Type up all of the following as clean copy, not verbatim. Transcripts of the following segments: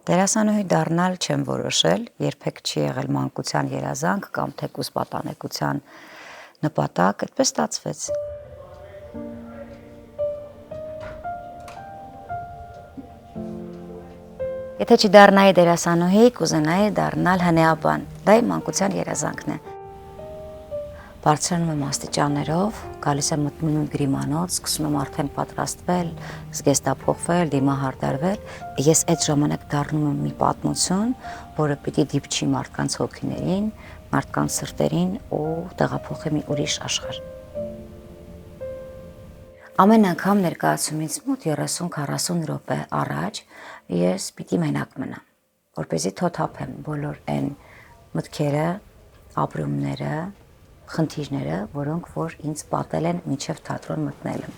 Դերասանուհի դառնալ չեմ որոշել, երբեք չի եղել մանկության երազանք կամ թեկուզ պատանեկության նպատակ, այդպես ստացվեց։ Եթե չդառնայի դերասանուհի, կուզենայի դառնալ հնեաբան, դա իմ մանկության երազանքն է։ Բարձրանում եմ աստիճաններով, գալիս եմ մտնում եմ գրիմանոց, սկսում եմ արդեն պատրաստվել, զգեստափոխվել, դիմահարդարվել, ես այդ ժամանակ դառնում եմ մի պատմություն, որը պիտի դիպչի մարդկանց հոգիներին, մարդկանց սրտերին ու տեղափոխի մի ուրիշ աշխարհ։ Ամեն անգամ ներկայացումից մոտ 30-40 րոպե առաջ ես պիտի մենակ մնամ, որպեսզի թոթափեմ բոլոր այն մտքերը, ապրումները, խնդիրները, որոնք որ ինձ պատել են մինչև թատրոն մտնելը։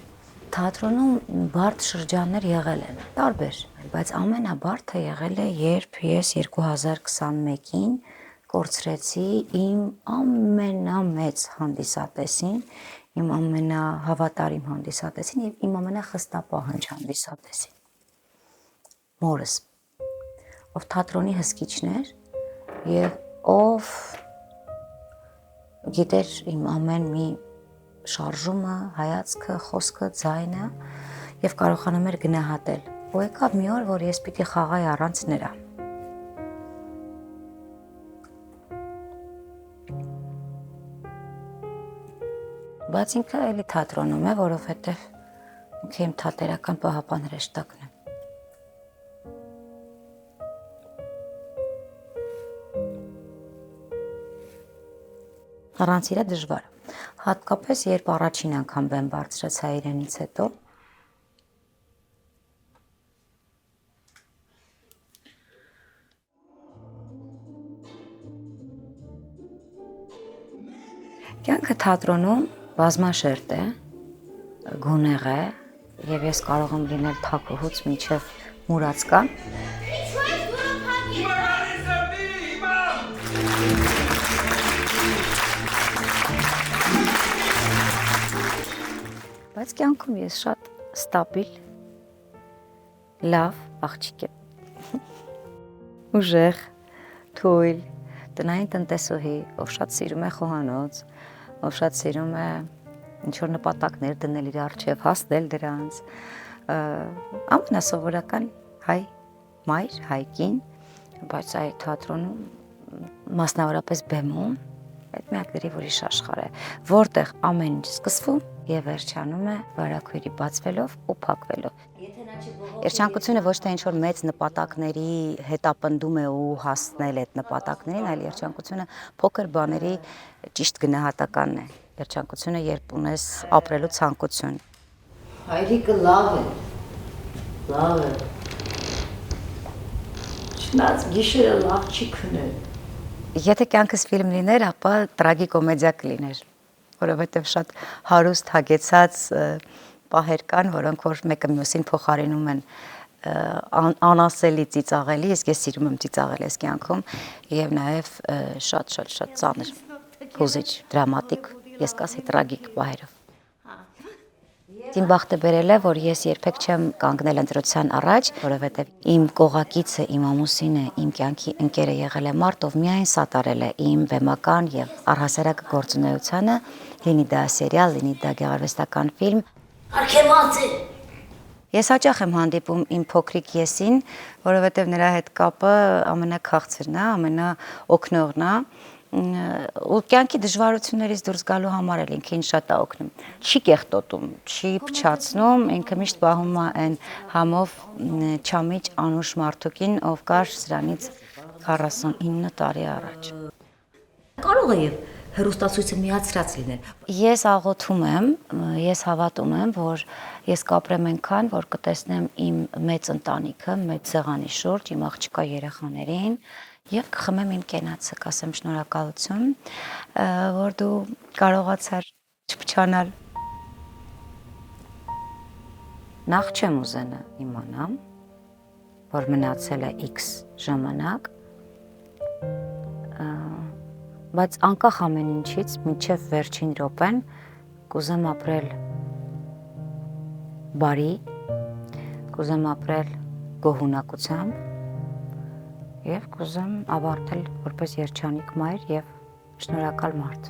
Թատրոնում բարդ շրջաններ եղել են, տարբեր, բայց ամենաբարդը եղել է, երբ ես 2021-ին կորցրեցի իմ ամենամեծ հանդիսատեսին, իմ ամենահավատարիմ հանդիսատեսին եւ իմ ամենախստապահանջ հանդիսատեսին։ Մորս, ով թատրոնի հսկիչն էր եւ ով գիտեր իմ ամեն մի շարժումը, հայացքը, խոսքը, ձայնը եւ կարողանում էր գնահատել։ Ու եկավ մի օր, որ ես պիտի խաղայի առանց նրա։ Բայց ինքը էլի թատրոնում է, որովհետեւ ինքը իմ թատերական պահապան հրեշտակն է։ Առանց իրա դժվար, հատկապես երբ առաջին անգամ բեմ բարձրացա իրենից հետո։ Կյանքը թատրոնում բազմաշերտ է, գունեղ է, եւ ես կարող եմ լինել թակուհուց մինչև մուրացկա։ Բայց կյանքում ես շատ ստաբիլ, լավ աղջիկ եմ, ուժեղ, թույլ, տնային տնտեսուհի, ով շատ սիրում է խոհանոց, ով շատ սիրում է ինչ-որ նպատակներ դնել իր առջև, հասնել դրանց, ամենասովորական հայ մայր, հայ կին, բայց այ թատրոնում, մասնավորապես բեմում, այդ միակ դրի ուրիշ աշխարհ է, որտեղ ամեն ինչ սկսվում եւ վերջանում է վարակույրի բացվելով ու փակվելով։ Երջանկությունը ոչ թե ինչ-որ մեծ նպատակների հետապնդում է ու հասնել այդ նպատակներին, այլ երջանկությունը փոքր բաների ճիշտ գնահատականն է։ Երջանկությունը, երբ ունես ապրելու ցանկություն։ Հայրիկը լավ է։ Լավ է։ Չնայած գիշերը լավ չի քնել։ Եթե կյանքս ֆիլմ լիներ, ապա տրագիկոմեդիա կլիներ, որովհետև շատ հարուստ հագեցած պահեր կան, որոնք որ մեկը մյուսին փոխարինում են անասելի ծիծաղելի, իսկ ես սիրում եմ ծիծաղել այս կյանքում եւ նաեւ շատ ծանր, հուզիչ, դրամատիկ, ես կասեի տրագիկ պահերով։ Իմ բախտը բերել է, որ ես երբեք չեմ կանգնել ընտրության առաջ, որովհետև իմ կողակիցը, իմ ամուսինը, իմ կյանքի ընկերը եղել է մարդ, ով միայն սատարել է իմ վեմական եւ առհասարակ գործունեությանը, լինի դա սերիալ, լինի դա գեղարվեստական ֆիլմ։ Արքեվանց է։ Ես հաճախ եմ հանդիպում իմ փոքրիկ եսին, որովհետև նրա հետ կապը ամենաքաղցրն է, ամենաօգնողն է, ու կյանքի դժվարություններից դուրս գալու համար էլ ինքը ինձ շատ է օգնում։ Չի կեղտոտում, չի փչացնում, ինքը միշտ պահում է այն համով չամիչ անուշ մարդուկին, ով կար սրանից 49 տարի առաջ։ Կարող է եւ հեռուստացույցը միացրած լինել։ Ես աղոթում եմ, ես հավատում եմ, որ ես կապրեմ այնքան, որ կտեսնեմ իմ մեծ ընտանիքը, մեծ սեղանի շուրջ, իմ աղջկա երեխաներին եւ կխմեմ իմ կենացը, կասեմ շնորհակալություն, որ դու կարողացար չփչանալ։ Նախ չեմ ուզենա իմանամ, որ մնացել է X ժամանակ, բայց անկախ ամեն ինչից մինչև վերջին րոպեն կուզեմ ապրել բարի, կուզեմ ապրել գոհունակությամբ, եւ կուզեմ ավարտել որպես երջանիկ մայր եւ շնորհակալ մարդ։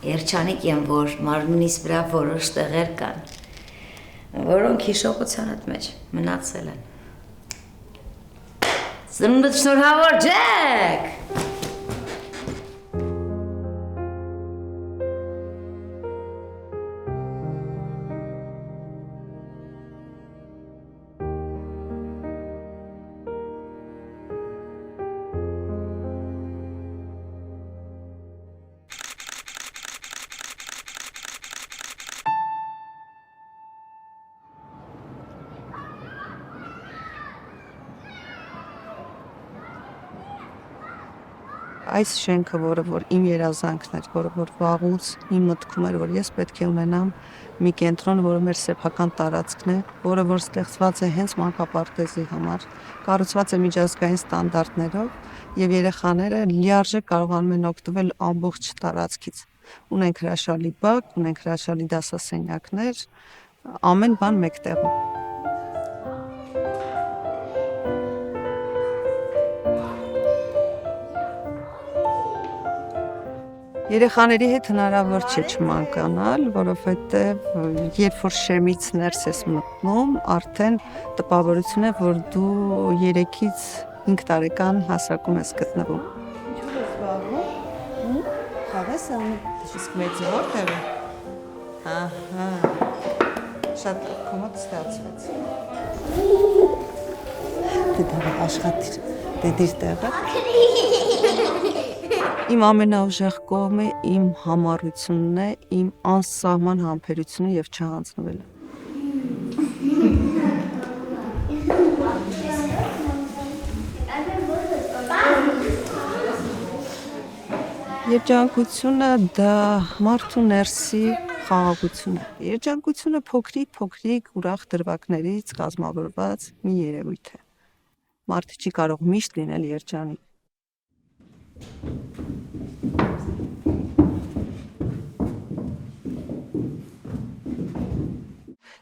Երջանիկ եմ, որ մարմնիս վրա որոշ տեղեր կան, որոնք հիշողությանդ մեջ մնացել են։ Ծնունդդ շնորհավոր Ջեք։ Այս շենքը, որ իմ երազանքն էր, որ վաղուց իմ մտքում էր, որ ես պետք է ունենամ մի կենտրոն, որը մեր սեփական տարածքն է, որ ստեղծված է հենց մանկապարտեզի համար, կառուցված է միջազգային ստանդարտներով եւ երեխաները լիարժեք կարողանում են օգտվել ամբողջ տարածքից։ Ունենք հրաշալի բակ, ունենք հրաշալի դասասենյակներ, ամեն բան մեկտեղում։ Երեխաների հետ հնարավոր չէ չմանկանալ, որովհետև երբ որ շեմից ներս ես մտնում, արդեն տպավորություն է, որ դու 3-ից 5 տարեկան հասակում ես գտնվում։ Ինչու ես զբաղվում։ Խաղես անում։ Իսկ մեծը որտեղ է։ Ահա։ Շատ կոմոդ ստացվեց։ Դե դա աշխատիր։ Դե դիր տեղը։ Իմ ամենաուժեղ կողմը իմ համառությունն է, իմ անսահման համբերությունը եւ չհանձնվելը։ Երջանկությունը դա մարդու ներսի խաղաղություն է։ Երջանկությունը փոքրիկ ուրախ դրվագներից կազմավորված մի երևույթ է։ Մարդը չի կարող միշտ լինել երջանիկ։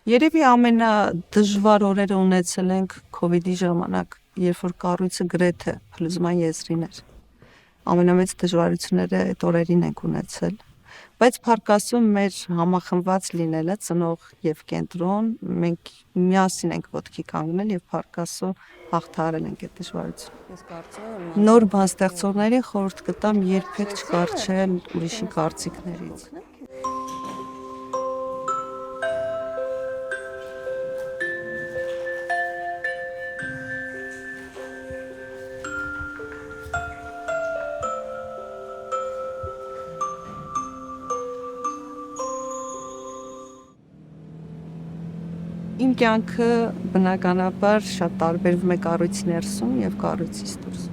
Երևի ամենադժվար օրերը ունեցել ենք COVID-ի ժամանակ, երբ որ կառույցը գրեթե փլուզման եզրին էր։ Ամենամեծ դժվարությունները այդ օրերին ենք ունեցել, բայց փառքաստու մեր համախմբված լինելը ծնող եւ կենտրոն, մենք միասին ենք ոտքի կանգնել եւ փառքաստու հաղթահարել ենք այդ դժվարությունը։ Ես կարծում եմ նոր բան ստեղծողներին խորհուրդ կտամ երբեք չկառչել ուրիշի կարծիքներից։ Իմ կյանքը բնականաբար շատ տարբերվում է կառույցի ներսում եւ կառույցից դուրս։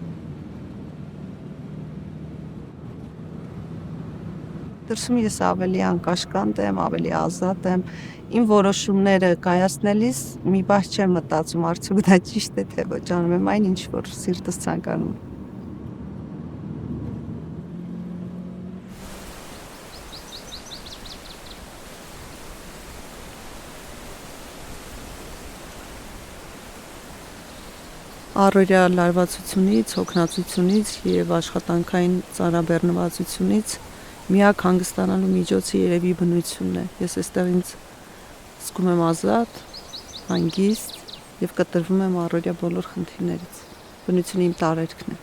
Դրսում ես ավելի անկաշկանդ եմ, ավելի ազատ եմ։ Իմ որոշումները կայացնելիս մի բան չեմ մտածում, արդյոք դա ճիշտ է թե ոչ, անում եմ այն, ինչ որ սիրտս ցանկանում է։ Առօրյա լարվածությունից, հոգնածությունից եւ աշխատանքային ծանրաբեռնվածությունից միակ հանգստանալու միջոցը երևի բնությունն է։ Ես այստեղ ինձ զգում եմ ազատ, հանգիստ եւ կտրվում եմ առօրյա բոլոր խնդիրներից։ Բնությունը իմ տարերքն է։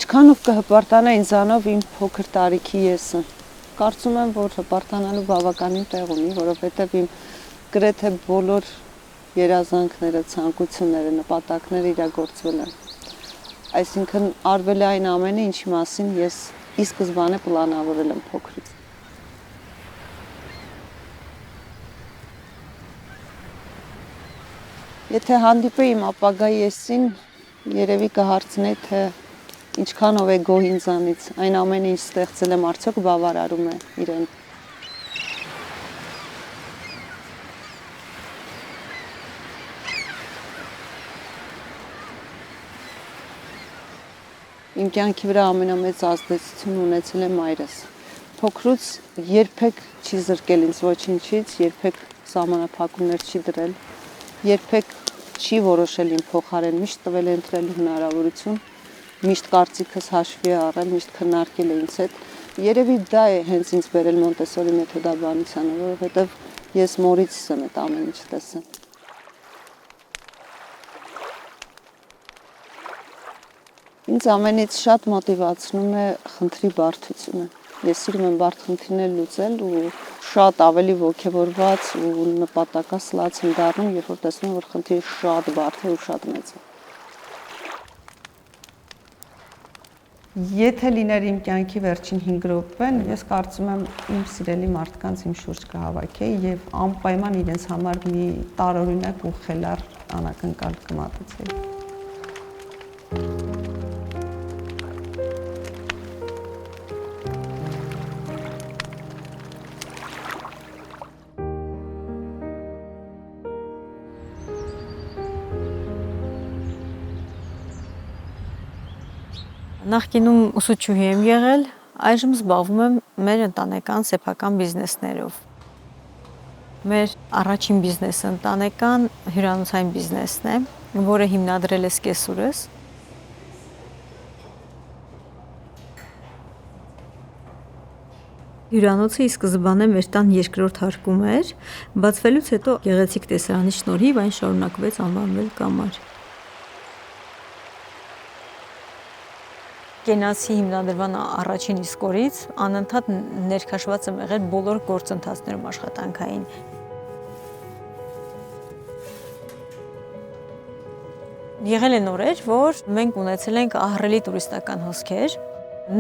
Ինչքանով կհպարտանա ինձանով իմ փոքր տարիքի եսը։ Կարծում եմ, որ հպարտանալու բավականին տեղ ունի, որովհետեւ իմ գրեթե բոլոր երազանքները, ցանկությունները, նպատակները իրագործվել են։ Այսինքն արվել է այն ամենը, ինչի մասին ես ի սկզբանե պլանավորել եմ փոքրից։ Եթե հանդիպեի իմ ապագայի եսին, երևի կհարցնեի, թե ինչքանով է գոհ ինձանից, այն ամենը, ինչ ստեղծել եմ, արդյոք բավարարում է իրեն։ Իմ կյանքի վրա ամենամեծ ազդեցություն ունեցել է մայրս։ Փոքրուց երբեք չի զրկել ինձ ոչինչից, երբեք սահմանափակումներ չի դրել, երբեք չի որոշել իմ փոխարեն, միշտ տվել է ընտրելու հնարավորություն, միշտ կարծիքս հաշվի է առել, միշտ քննարկել է ինձ հետ։ Երևի դա է հենց ինձ բերել Մոնտեսորի մեթոդաբանությանը, որովհետև ես մորից եմ այդ ամեն ինչ տեսել։ Ինձ ամենից շատ մոտիվացնում է խնդրի բարդությունը։ Ես սիրում եմ բարդ խնդիրներ լուծել ու շատ ավելի ոգևորված ու նպատակասլաց եմ դառնում, երբ որ տեսնում եմ, որ խնդիրը շատ բարդ է ու շատ մեծ է։ Եթե լիներ իմ կյանքի վերջին 5 րոպեն, ես կարծում եմ իմ սիրելի մարդկանց իմ շուրջ կհավաքեի եւ անպայման իրենց համար մի տարօրինակ ու խելառ անակնկալ կմատուցեի։ Նախկինում ուսուցչուհի եմ եղել, այժմ զբաղվում եմ մեր ընտանեկան սեփական բիզնեսներով։ Մեր առաջին բիզնեսը ընտանեկան հյուրանոցային բիզնեսն է, որը հիմնադրել է սկեսուրս։ Հյուրանոցը ի սկզբանե մեր տան երկրորդ հարկում էր, բացվելուց հետո գեղեցիկ տեսարանի շնորհիվ այն շարունակվեց անվանվել կամար։ Կենացի հիմնադրման առաջին իսկ օրից անընդհատ ներքաշված եմ եղել բոլոր գործընթացներում աշխատանքային։ Եղել են օրեր, որ մենք ունեցել ենք ահռելի տուրիստական հոսքեր։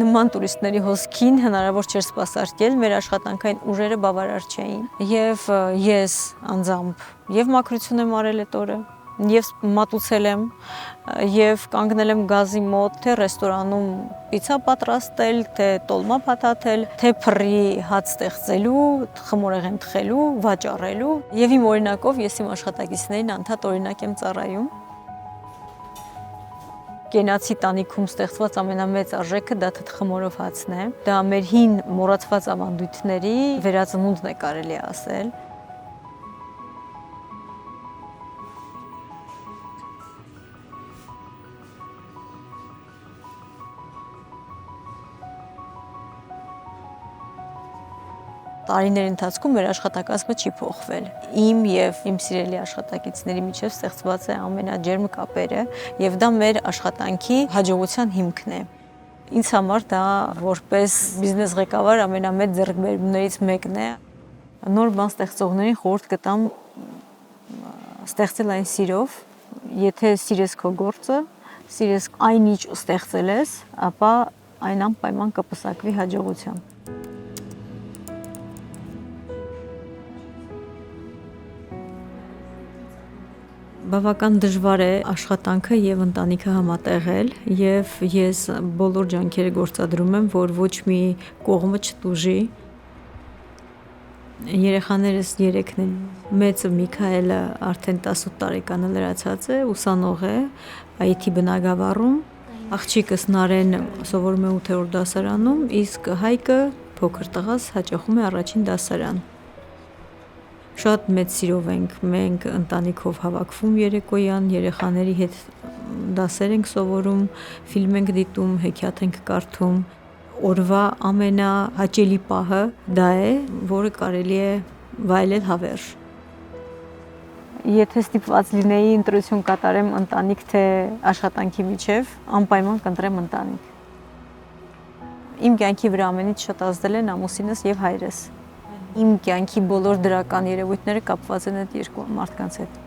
Նման տուրիստների հոսքին հնարավոր չէր սպասարկել, մեր աշխատանքային ուժերը բավարար չէին։ Եվ ես անձամբ եւ մաքրություն եմ արել այդ օրը, եւ մատուցել եմ, եւ կանգնել եմ գազի մոտ, թե ռեստորանում պիցա պատրաստել, թե տոլմա փաթաթել, թե փռի հաց ստեղծելու, խմորեղեն թխելու, վաճառելու, եւ իմ օրինակով ես իմ աշխատակիցներին անդադ օրինակ եմ ծառայում։ Կենացի տանիքում ստեղծված ամենամեծ արժեքը դա թթխմորով հացն է։ Դա մեր հին մոռացված ավանդույթների վերածնունդն է կարելի ասել։ Տարիների ընթացքում մեր աշխատակազմը չի փոխվել։ Իմ եւ իմ սիրելի աշխատակիցների միջև ստեղծված է ամենաջերմ կապերը եւ դա մեր աշխատանքի հաջողության հիմքն է։ Ինձ համար դա որպես բիզնես ղեկավար ամենամեծ ձեռքբերումներից մեկն է։ Նոր բան ստեղծողներին խորհուրդ կտամ ստեղծել այն սիրով, եթե սիրես քո գործը, սիրես այն ինչ ստեղծել ես, ապա այն անպայման կպսակվի հաջողությամբ։ Բավական դժվար է աշխատանքը եւ ընտանիքը համատեղել եւ ես բոլոր ջանքերը գործադրում եմ, որ ոչ մի կողմը չտուժի։ Երեխաներս 3-ն են։ Մեծը Միքայելը արդեն 18 տարեկանը լրացած է, ուսանող է IT բնագավառում։ Աղջիկս Նարեն սովորում է 8-րդ դասարանում, իսկ Հայկը փոքր տղաս հաճախում է առաջին դասարան։ Շատ մեծ սիրով ենք մենք ընտանիքով հավաքվում երեկոյան, երեխաների հետ դասեր ենք սովորում, ֆիլմ ենք դիտում, հեքիաթ ենք կարդում։ Օրվա ամենահաճելի պահը դա է, որը կարելի է վայելել հավերժ։ Եթե ստիպված լինեի ընտրություն կատարեմ ընտանիք թե աշխատանքի միջև, անպայման կընտրեմ ընտանիք։ Իմ կյանքի վրա ամենից շատ ազդել են ամուսինս եւ հայրս։ Իմ կյանքի բոլոր դրական երևույթները կապված են այդ երկու մարդկանց հետ։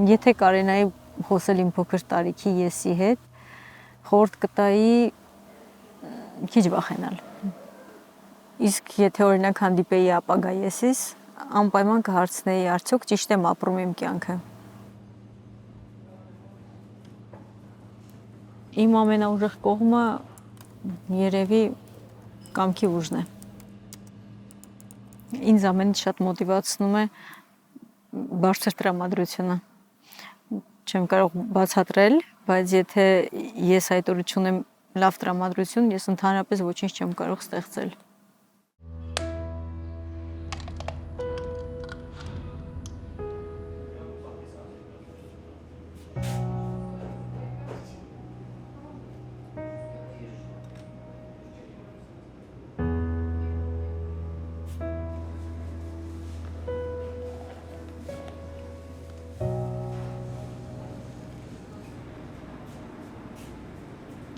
Եթե կարենայի խոսել իմ փոքր տարիքի եսի հետ, խորհուրդ կտայի քիչ վախենալ։ Իսկ եթե օրինակ հանդիպեի ապագա եսիս, անպայման կհարցնեի արդյոք ճիշտ եմ ապրում իմ կյանքը։ Իմ ամենաուժեղ կողմը երևի կամքի ուժն է։ Ինձ ամենից շատ մոտիվացնում է բարձր տրամադրությունը։ Չեմ կարող բացատրել, բայց եթե ես այդ օրը չունեմ լավ տրամադրություն, ես ընդհանրապես ոչինչ չեմ կարող ստեղծել։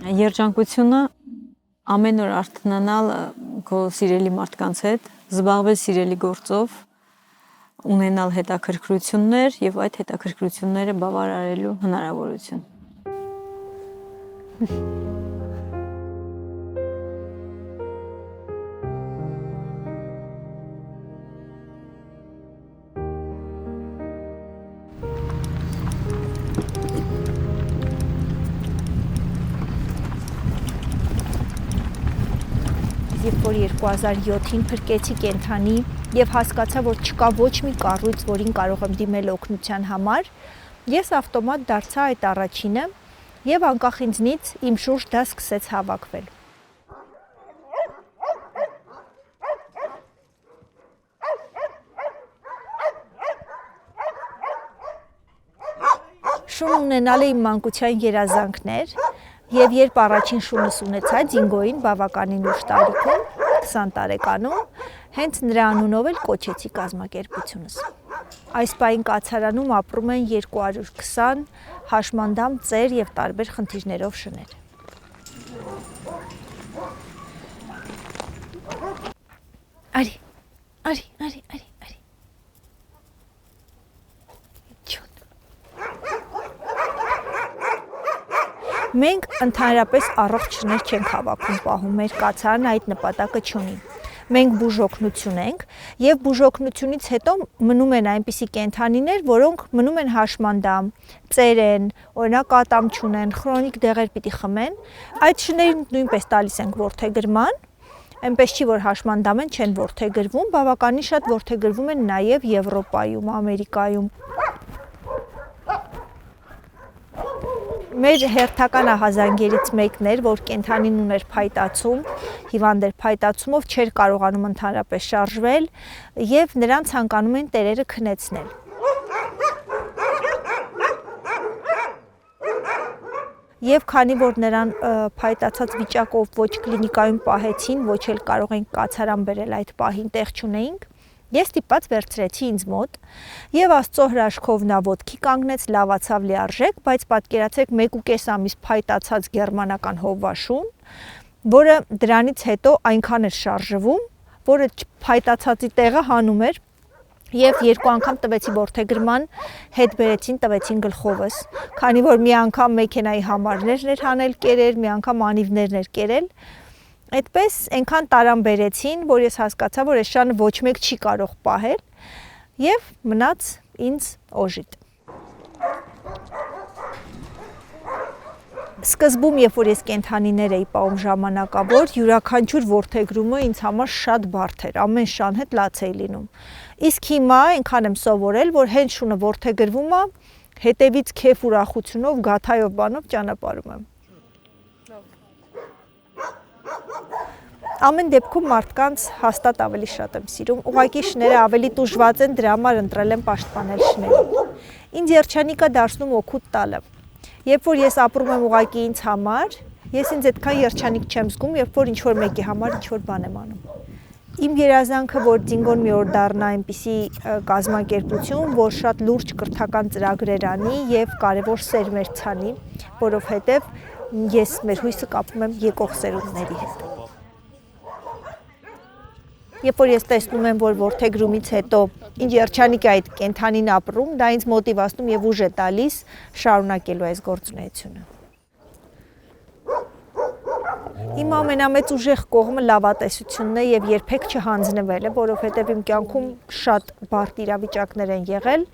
Երջանկությունը ամեն օր արթնանալ քո սիրելի մարդկանց հետ, զբաղվել սիրելի գործով, ունենալ հետաքրքրություններ եւ այդ հետաքրքրությունները բավարարելու հնարավորություն։ Երբ որ 2007-ին փրկեցի կենդանի եւ հասկացա, որ չկա ոչ մի կառույց, որին կարող եմ դիմել օգնության համար, ես ավտոմատ դարձա այդ առաջինը եւ անկախ ինձնից իմ շուրջ դա սկսեց հավաքվել։ Շուն ունենալ իմ մանկության երազանքներ եւ երբ առաջին շունս ունեցա Դինգոին բավականին ուշ տարիքում 20 տարեկանում հենց նրա անունով էլ կոչեցի կազմակերպությունս։ Այս պահին կացարանում ապրում են 220 հաշմանդամ ծեր եւ տարբեր խնդիրներով շներ։ Արի։ Մենք ընդհանրապես առողջ շներ չենք հավաքում պահում, մեր կացարանը այդ նպատակը չունի։ Մենք բուժօգնություն ենք եւ բուժօգնությունից հետո մնում են այնպիսի կենդանիներ, որոնք մնում են հաշմանդամ, ծեր են, օրինակ ատամ չունեն, քրոնիկ դեղեր պիտի խմեն, այդ շներին նույնպես տալիս ենք որդեգրման, այնպես չի որ հաշմանդամ են չեն որդեգրվում, բավականին շատ որդեգրվում են նաեւ Եվրոպայում, Ամերիկայում։ Մեր հերթական ահազանգերից մեկն էր, որ կենդանին ուներ փայտացում, հիվանդ էր փայտացումով չէր կարողանում ընդհանրապես շարժվել եւ նրան ցանկանում են տերերը քնեցնել։ Եվ քանի որ նրան փայտացած վիճակով ոչ կլինիկայում պահեցին, ոչ էլ կարող են կացարան բերել այդ պահին տեղ չունեինք, ես ստիպված վերցրեցի ինձ մոտ եւ Աստծո հրաշքով նա ոտքի կանգնեց, լավացավ լիարժեք, բայց պատկերացրեք 1.5 ամիս փայտացած գերմանական հովվաշուն, որը դրանից հետո այնքան էր շարժվում, որը փայտացածի տեղը հանում էր եւ երկու անգամ տվեցի որդեգրման, հետ բերեցին, տվեցին գլխովս, քանի որ մի անգամ մեքենայի համարներն էր հանել կերել, մի անգամ անիվներն էր կերել։ Այդպես այնքան տարան բերեցին, որ ես հասկացա, որ այս շանը ոչ մեկ չի կարող պահել եւ մնաց ինձ օժիտ։ Սկզբում, երբ որ ես կենդանիներ էի պահում ժամանակավոր, յուրաքանչյուր որդեգրումը ինձ համար շատ բարդ էր, ամեն շան հետ լաց էի լինում։ Իսկ հիմա այնքան եմ սովորել, որ հենց շունը որդեգրվում է, հետևից քեֆ ուրախությունով, գաթայով բանով ճանապարհում եմ։ Ամեն դեպքում մարդկանց հաստատ ավելի շատ եմ սիրում, ուղղակի շները ավելի տուժված են, դրա համար ընտրել եմ պաշտպանել շներին։ Ինձ երջանիկա դարձնում օգուտ տալը։ Երբ որ ես ապրում եմ ուղղակի ինձ համար, ես ինձ այդքան երջանիկ չեմ զգում, երբ որ ինչ-որ մեկի համար ինչ-որ բան եմ անում։ Իմ երազանքը, որ Դինգոն մի օր դառնա այնպիսի կազմակերպություն, որ շատ լուրջ կրթական ծրագրեր անի եւ կարեւոր սերմեր ցանի, որովհետեւ ես մեր հույսը կապում եմ եկող սերունդների հետ։ Երբ որ ես տեսնում եմ, որ որդեգրումից հետո ինչ երջանիկ է այդ կենդանին ապրում, դա ինձ մոտիվացնում եւ ուժ է տալիս շարունակելու այս գործունեությունը։ Իմ ամենամեծ ուժեղ կողմը լավատեսությունն է եւ երբեք չհանձնվելը, որովհետեւ իմ կյանքում շատ բարդ իրավիճակներ են եղել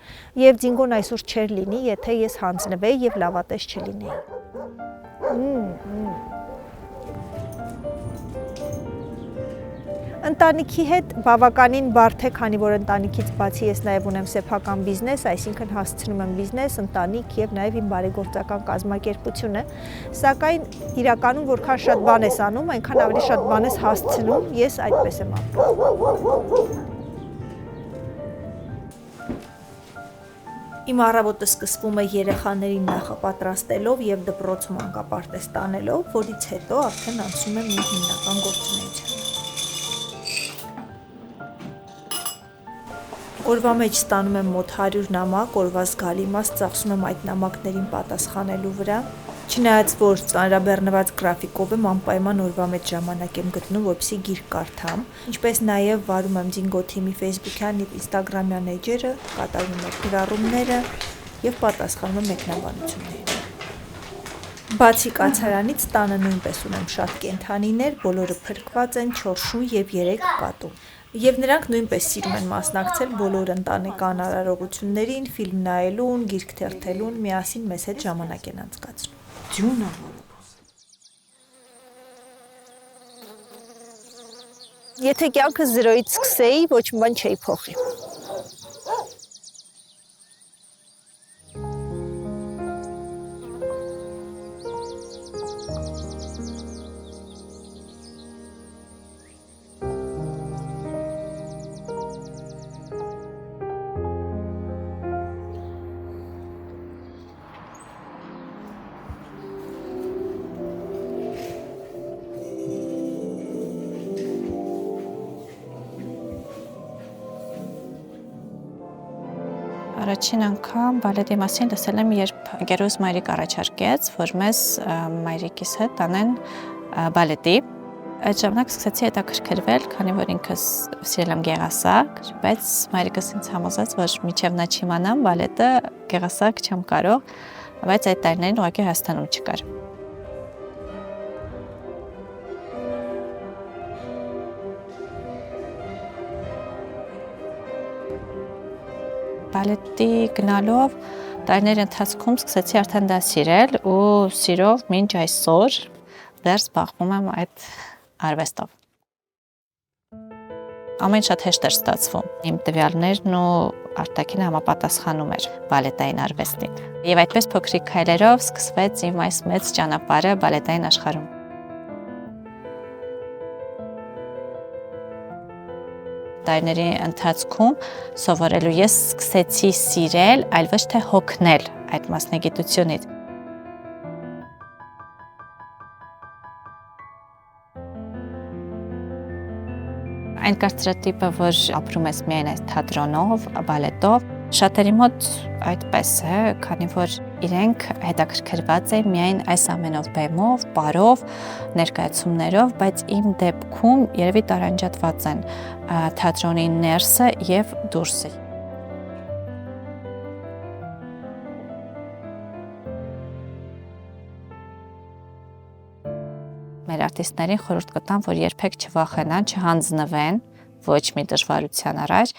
եւ Դինգոն այսօր չէր լինի, եթե ես հանձնվեի եւ լավատես չլինեի։ Ընտանիքի հետ բավականին բարդ է, քանի որ ընտանիքից բացի ես նաև ունեմ սեփական բիզնես, այսինքն հասցնում եմ բիզնես, ընտանիք եւ նաև իմ բարեգործական կազմակերպությունը, սակայն իրականում որքան շատ բան ես անում, այնքան ավելի շատ բան ես հասցնում, ես այդպես եմ ապրում։ Իմ առավոտը սկսվում է երեխաներին նախապատրաստելով եւ դպրոցում մանկապարտեզ տանելով, որից հետո արդեն անցնում եմ իմ հիմնական գործունեությանը։ Օրվա մեջ ստանում եմ մոտ 100 նամակ, օրվա զգալի մաս ծախսում եմ այդ նամակներին պատասխանելու վրա։ Չնայած որ ծանրաբեռնված գրաֆիկով եմ, անպայման օրվա մեջ ժամանակ եմ գտնում, որպեսզի գիրք կարդամ, ինչպես նաև վարում եմ Zingo Team-ի Facebook-յան եւ Instagram-յան էջերը, կատարում եմ գրառումները եւ պատասխանում եմ մեկնաբանություններին։ Բացի կացարանից տանը նույնպես ունեմ շատ կենդանիներ, բոլորը փրկված են 4 շուն եւ 3 կատու։ Եվ նրանք նույնպես սիրում են մասնակցել բոլոր ընտանեկան արարողություններին, ֆիլմ նայելուն, գիրք թերթելուն, միասին մեզ հետ ժամանակ են անցկացնում։ Եթե կյանքը 0-ից սկսեի, ոչ մի բան չէի փոխի։ Առաջին անգամ բալետի մասին լսել եմ, երբ ընկերոս մայրիկ առաջարկեց, որ մեզ մայրիկիս հետ տանեն բալետի։ Այդ ժամանակ սկսեցի հետաքրքրվել, քանի որ ինքս սիրել եմ գեղասակ, բայց մայրիկս ինձ համոզեց, որ մինչև նա չիմանամ բալետը գեղասակ չեմ կարող, բայց այդ տարիներին ուղղակի Հայաստանում չկար։ Բալետի գնալով տարիների ընթացքում սկսեցի արդեն դա սիրել ու սիրով մինչ այսօր դեռ զբաղվում եմ այդ արվեստով։ Ամեն շատ հեշտ էր ստացվում։ Իմ տվյալներն ու արտաքինը համապատասխանում էր բալետային արվեստին։ Եվ այդպես փոքրիկ քայլերով սկսվեց իմ այս մեծ ճանապարհը բալետային աշխարհում։ Տարիների ընթացքում սովորելու ես սկսեցի սիրել, այլ ոչ թե հոգնել այդ մասնագիտությունից։ Այն կարծրատիպը, որ ապրում ես միայն այս թատրոնով, բալետով, շատերի մոտ այդպես է, քանի որ իրենք հետաքրքրված են միայն այս ամենով բեմով, պարով, ներկայացումներով, բայց իմ դեպքում երևի տարանջատված են թատրոնի ներսը եւ դուրսը։ Մեր արտիստներին խորհուրդ կտամ, որ երբեք չվախենան, չհանձնվեն ոչ մի դժվարության առաջ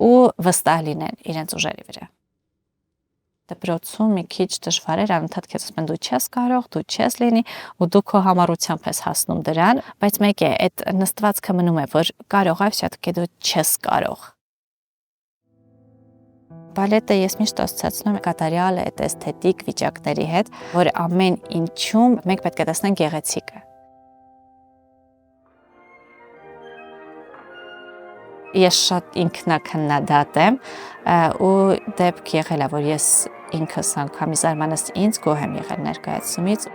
ու վստահ լինեն իրենց ուժերի վրա։ Դպրոցում մի քիչ դժվար էր, անընդհատ քեզ ասում են դու չես կարող, դու չես լինի ու դու քո համառությամբ ես հասնում դրան, բայց մեկ է, այդ նստվածքը մնում է, որ կարող է, все-таки դու չես կարող։ Բալետը ես միշտ ասոցացնում եմ կատարյալ այդ էսթետիկ վիճակների հետ, որ ամեն ինչում մենք պետք է տեսնենք գեղեցիկը։ Ես շատ ինքնակնդատ եմ ու դեպք եղել է, որ ես ինքս անգամ զարմանալիս ինձ գոհ եմ եղել ներկայացումից։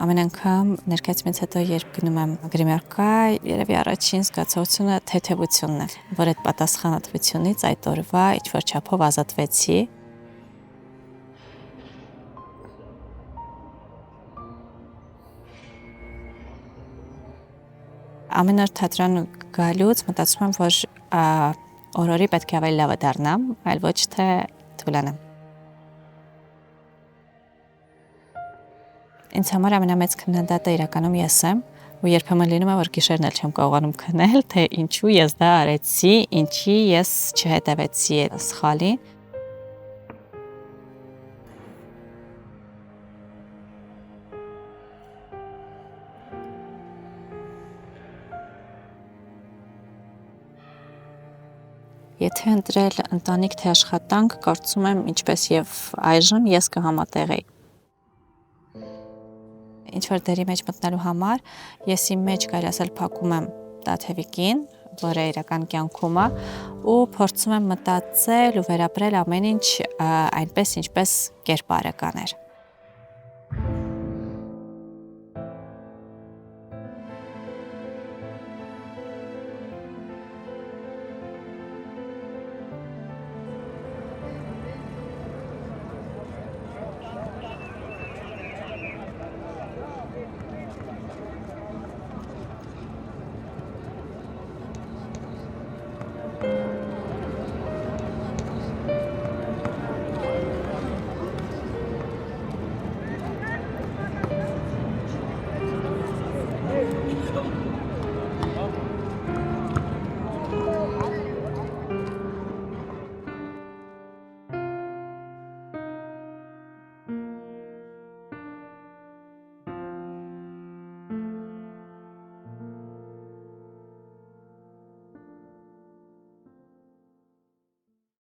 Ամեն անգամ ներկայացումից հետո երբ գնում եմ գրիմերկա, երևի առաջին զգացողությունը թեթևությունն է, որ այդ պատասխանատվությունից այդ օրվա ինչ-որ չափով ազատվեցի։ Ամեն օր թատրոն գալուց մտածում եմ, որ օրորի պետք է ավելի լավը դառնամ, այլ ոչ թե թուլանամ։ Ինձ համար ամենամեծ քննադատը իրականում ես եմ, ու երբեմն լինում է, որ գիշերն էլ չեմ կարողանում քնել, թե ինչու ես դա արեցի, ինչի ես չհետևեցի սխալին։ Եթե ընտրել ընտանիք թե աշխատանք, կարծում եմ, ինչպես եւ այժմ ես կհամատեղեի։ Ինչ-որ դերի մեջ մտնելու համար ես իմ մեջ կարելի ասել փակում եմ Տաթևիկին, որը իրական կյանքում է, ու փորձում եմ մտածել ու վերապրել ամեն ինչ այնպես, ինչպես կերպարը կաներ։